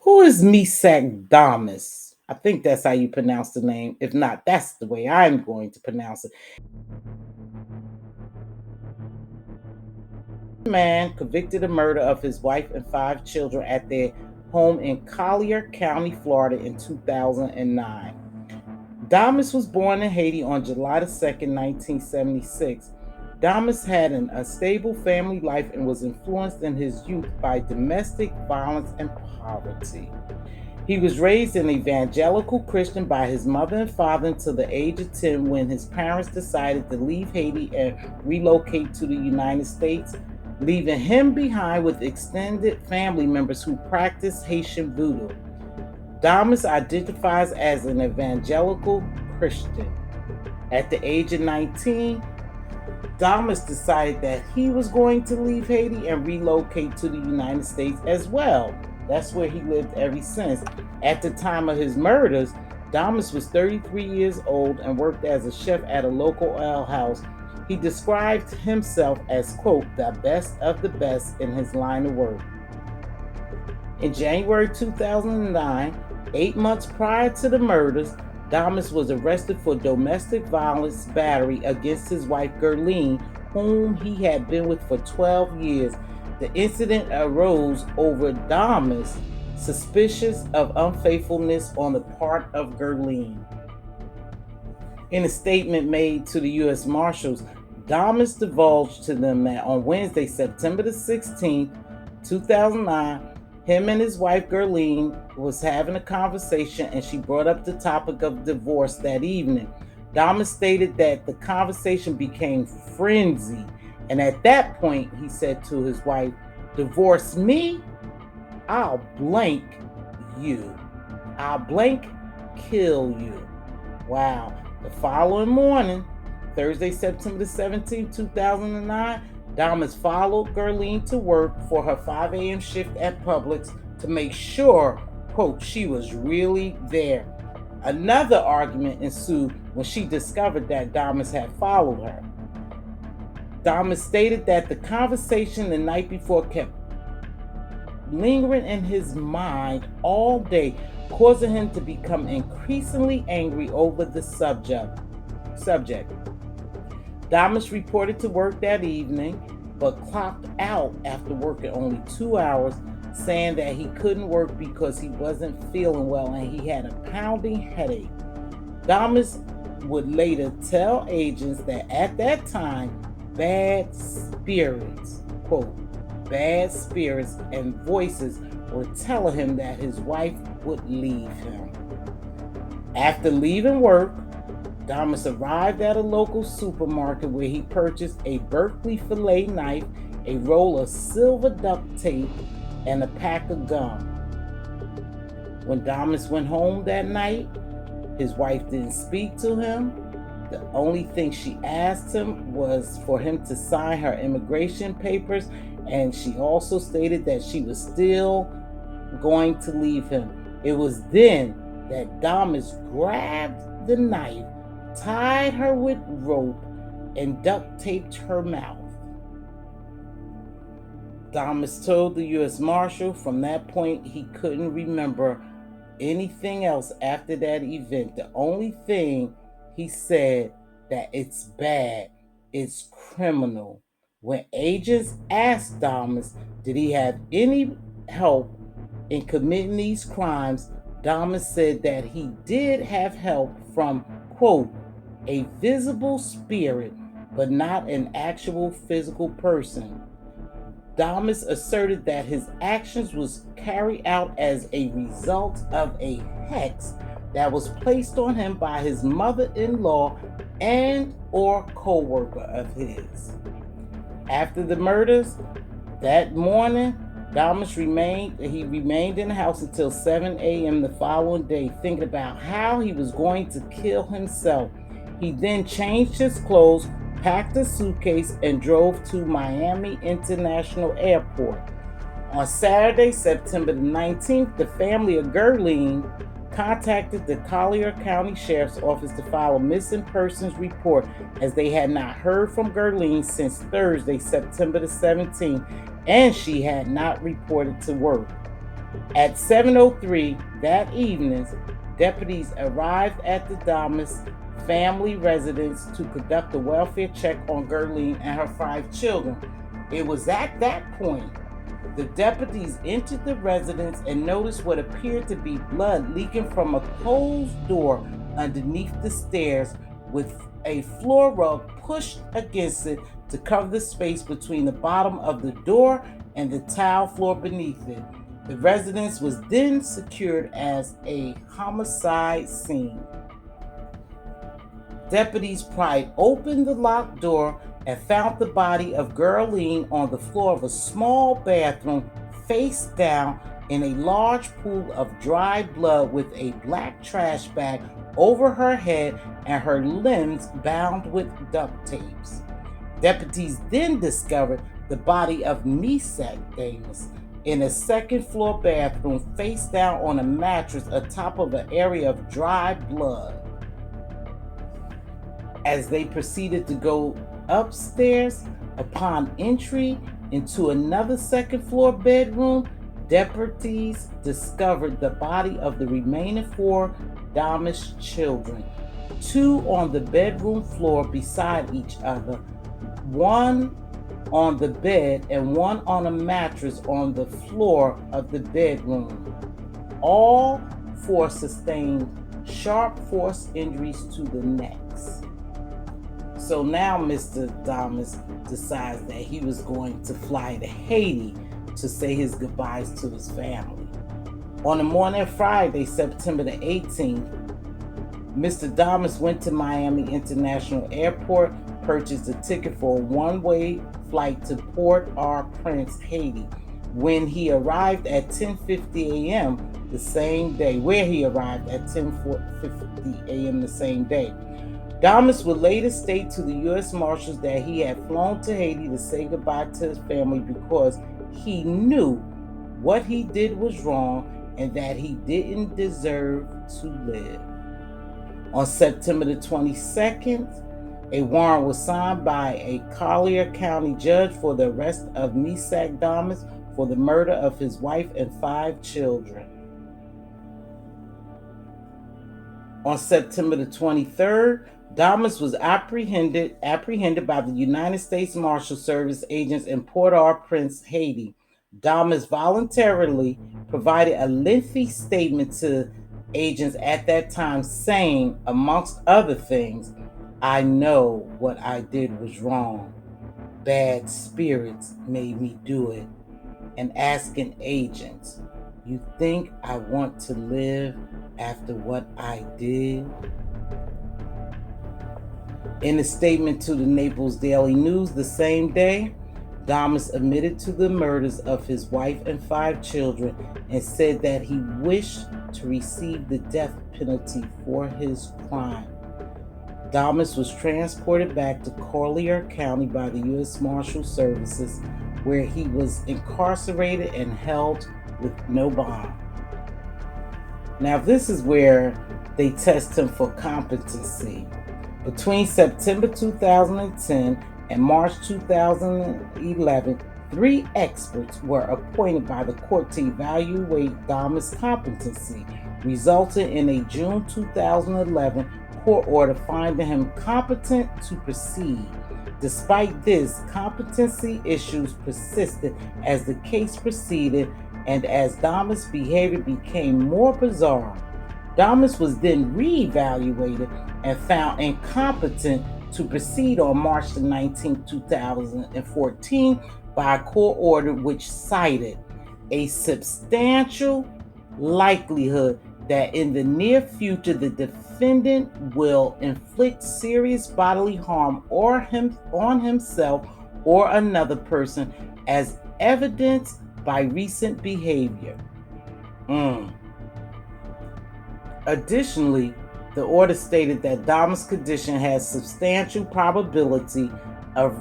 Who is Damas? I think that's how you pronounce the name. If not, that's the way I'm going to pronounce it. Man convicted of murder of his wife and five children at their home in Collier County, Florida in 2009. Damas was born in Haiti on July the 2nd, 1976. Damas had a stable family life and was influenced in his youth by domestic violence and poverty. He was raised an evangelical Christian by his mother and father until the age of 10 when his parents decided to leave Haiti and relocate to the United States, leaving him behind with extended family members who practiced Haitian voodoo. Damas identifies as an evangelical Christian. At the age of 19, Damas decided that he was going to leave Haiti and relocate to the United States as well. That's where he lived ever since. At the time of his murders, Damas was 33 years old and worked as a chef at a local ale house. He described himself as, quote, the best of the best in his line of work. In January 2009, 8 months prior to the murders, Damas was arrested for domestic violence battery against his wife Gerline, whom he had been with for 12 years. The incident arose over Damas' suspicious of unfaithfulness on the part of Gerline. In a statement made to the U.S. Marshals, Damas divulged to them that on Wednesday, September the 16th, 2009, him and his wife Gerline was having a conversation and she brought up the topic of divorce that evening. Damas stated that the conversation became frenzied, and at that point he said to his wife, "Divorce me? I'll blank you. I'll blank kill you." Wow. The following morning, Thursday, September the 17th, 2009, Damas followed Gerline to work for her 5 a.m. shift at Publix to make sure, quote, she was really there. Another argument ensued when she discovered that Damas had followed her. Damas stated that the conversation the night before kept lingering in his mind all day, causing him to become increasingly angry over the subject. Damas reported to work that evening, but clocked out after working only 2 hours, saying that he couldn't work because he wasn't feeling well and he had a pounding headache. Damas would later tell agents that at that time, bad spirits, quote, bad spirits and voices were telling him that his wife would leave him. After leaving work, Damas arrived at a local supermarket where he purchased a Berkeley fillet knife, a roll of silver duct tape, and a pack of gum. When Damas went home that night, his wife didn't speak to him. The only thing she asked him was for him to sign her immigration papers, and she also stated that she was still going to leave him. It was then that Damas grabbed the knife, tied her with rope, and duct taped her mouth. Damas told the U.S. Marshal from that point he couldn't remember anything else after that event. The only thing he said that it's bad, it's criminal. When agents asked Damas did he have any help in committing these crimes, Damas said that he did have help from, quote, a visible spirit, but not an actual physical person. Damas asserted that his actions was carried out as a result of a hex that was placed on him by his mother-in-law and or co-worker of his. After the murders that morning, Damas remained in the house until 7 a.m. the following day, thinking about how he was going to kill himself. He then changed his clothes, packed a suitcase, and drove to Miami International Airport. On Saturday, September the 19th, the family of Gerline contacted the Collier County Sheriff's Office to file a missing persons report, as they had not heard from Gerline since Thursday, September the 17th, and she had not reported to work. At 7:03 that evening, deputies arrived at the Damas family residence to conduct a welfare check on Gerline and her 5 children. It was at that point the deputies entered the residence and noticed what appeared to be blood leaking from a closed door underneath the stairs, with a floor rug pushed against it to cover the space between the bottom of the door and the tile floor beneath it. The residence was then secured as a homicide scene. Deputies pried open the locked door and found the body of Gerline on the floor of a small bathroom, face down in a large pool of dry blood, with a black trash bag over her head and her limbs bound with duct tapes. Deputies then discovered the body of Mz.Damas in a second-floor bathroom, face down on a mattress atop of an area of dry blood. As they proceeded to go upstairs, upon entry into another second-floor bedroom, deputies discovered the body of the remaining 4 Damas children, 2 on the bedroom floor beside each other, 1 on the bed and 1 on a mattress on the floor of the bedroom. All 4 sustained sharp force injuries to the necks. So now Mr. Damas decides that he was going to fly to Haiti to say his goodbyes to his family. On the morning of Friday, September the 18th, Mr. Damas went to Miami International Airport, purchased a ticket for a one-way flight to Port-au-Prince, Haiti. When he arrived at 10:50 a.m. the same day, the same day, Damas would later state to the U.S. Marshals that he had flown to Haiti to say goodbye to his family because he knew what he did was wrong and that he didn't deserve to live. On September the 22nd, a warrant was signed by a Collier County judge for the arrest of Mz.Damas for the murder of his wife and 5 children. On September the 23rd, Damas was apprehended by the United States Marshal Service agents in Port-au-Prince, Haiti. Damas voluntarily provided a lengthy statement to agents at that time, saying, amongst other things, "I know what I did was wrong. Bad spirits made me do it." And asking agents, "You think I want to live after what I did?" In a statement to the Naples Daily News the same day, Damas admitted to the murders of his wife and 5 children and said that he wished to receive the death penalty for his crime. Damas was transported back to Collier County by the U.S. Marshal Services, where he was incarcerated and held with no bond. Now, this is where they test him for competency. Between September 2010 and March 2011, 3 experts were appointed by the court to evaluate Damas' competency, resulting in a June 2011 court order finding him competent to proceed. Despite this, competency issues persisted as the case proceeded and as Damas' behavior became more bizarre. Damas was then re-evaluated and found incompetent to proceed on March 19, 2014 by a court order which cited a substantial likelihood that in the near future the defendant will inflict serious bodily harm on himself or another person as evidenced by recent behavior. Additionally, the order stated that Damas' condition has substantial probability of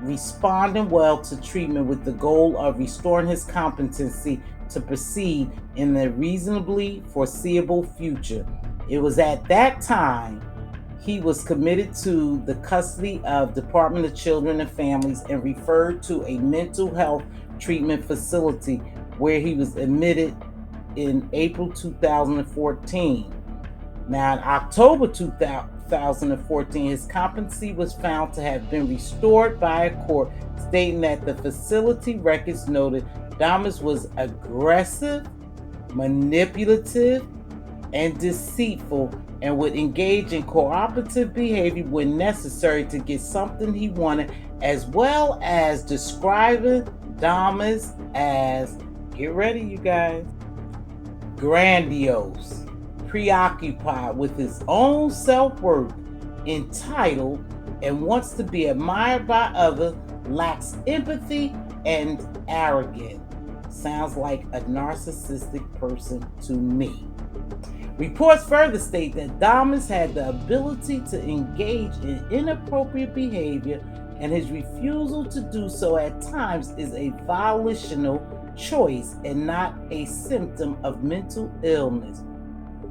responding well to treatment with the goal of restoring his competency to proceed in the reasonably foreseeable future. It was at that time he was committed to the custody of Department of Children and Families and referred to a mental health treatment facility where he was admitted in April 2014. Now, in October 2014, his competency was found to have been restored by a court, stating that the facility records noted Damas was aggressive, manipulative, and deceitful, and would engage in cooperative behavior when necessary to get something he wanted, as well as describing Damas as, get ready, you guys, grandiose, preoccupied with his own self-worth, entitled, and wants to be admired by others, lacks empathy, and arrogant. Sounds like a narcissistic person to me. Reports further state that Damas had the ability to engage in inappropriate behavior, and his refusal to do so at times is a volitional choice and not a symptom of mental illness.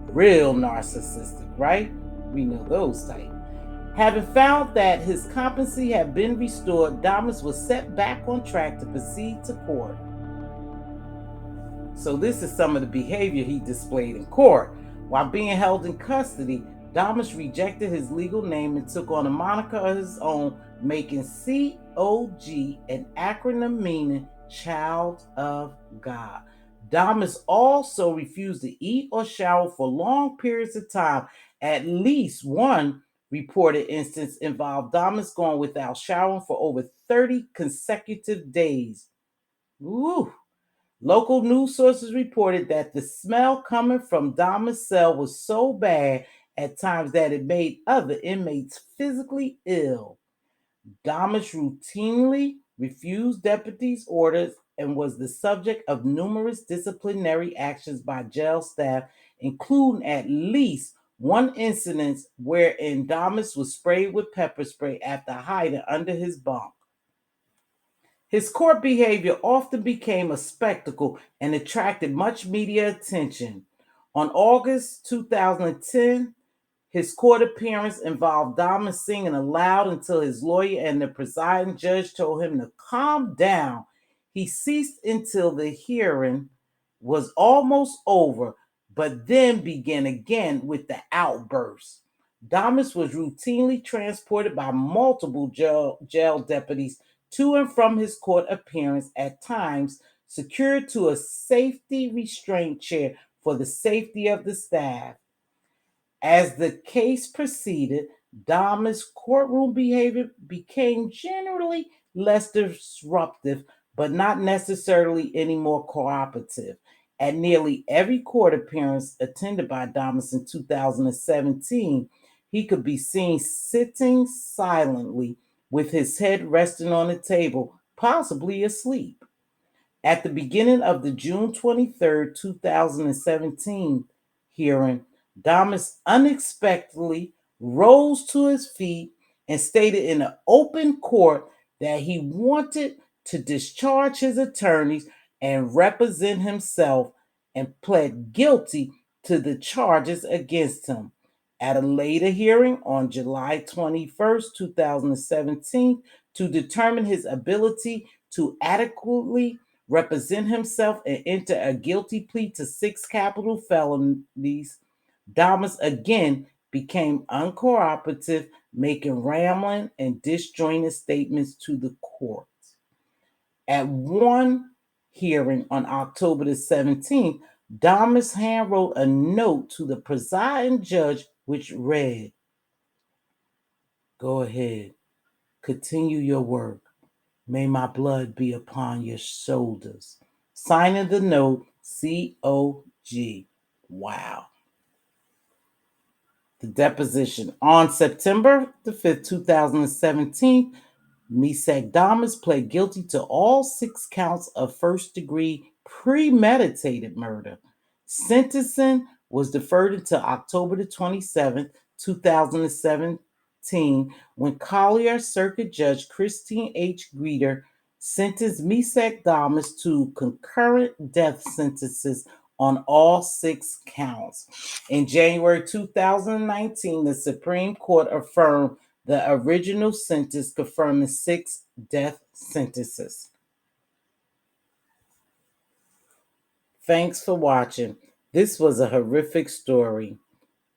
Real narcissistic, right? We know those type. Having found that his competency had been restored, Damas was set back on track to proceed to court. So this is some of the behavior he displayed in court. While being held in custody, Damas rejected his legal name and took on a moniker of his own, making COG an acronym meaning Child of God. Damas also refused to eat or shower for long periods of time. At least one reported instance involved Damas going without showering for over 30 consecutive days. Woo! Local news sources reported that the smell coming from Damas' cell was so bad at times that it made other inmates physically ill. Damas routinely refused deputies' orders and was the subject of numerous disciplinary actions by jail staff, including at least one incident wherein Damas was sprayed with pepper spray after hiding under his bunk. His court behavior often became a spectacle and attracted much media attention. On August 2010, his court appearance involved Damas singing aloud until his lawyer and the presiding judge told him to calm down. He ceased until the hearing was almost over, but then began again with the outburst. Damas was routinely transported by multiple jail deputies to and from his court appearance, at times secured to a safety restraint chair for the safety of the staff. As the case proceeded, Damas' courtroom behavior became generally less disruptive, but not necessarily any more cooperative. At nearly every court appearance attended by Damas in 2017, he could be seen sitting silently with his head resting on the table, possibly asleep. At the beginning of the June 23rd, 2017 hearing, Damas unexpectedly rose to his feet and stated in an open court that he wanted to discharge his attorneys and represent himself, and pled guilty to the charges against him. At a later hearing on July 21st, 2017, to determine his ability to adequately represent himself and enter a guilty plea to 6 capital felonies, Damas again became uncooperative, making rambling and disjointed statements to the court. At one hearing on October the 17th, Damas handwrote a note to the presiding judge which read, "Go ahead, continue your work. May my blood be upon your shoulders." Signing the note, COG. Wow. The deposition. On September the 5th, 2017, Mz.Damas pled guilty to all 6 counts of first-degree premeditated murder. Sentencing was deferred until October the 27th, 2017, when Collier Circuit Judge Christine H. Greeter sentenced Mz.Damas to concurrent death sentences on all 6 counts. In January 2019, the Supreme Court affirmed the original sentence, confirming 6 death sentences. Thanks for watching. This was a horrific story.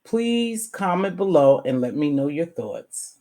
Please comment below and let me know your thoughts.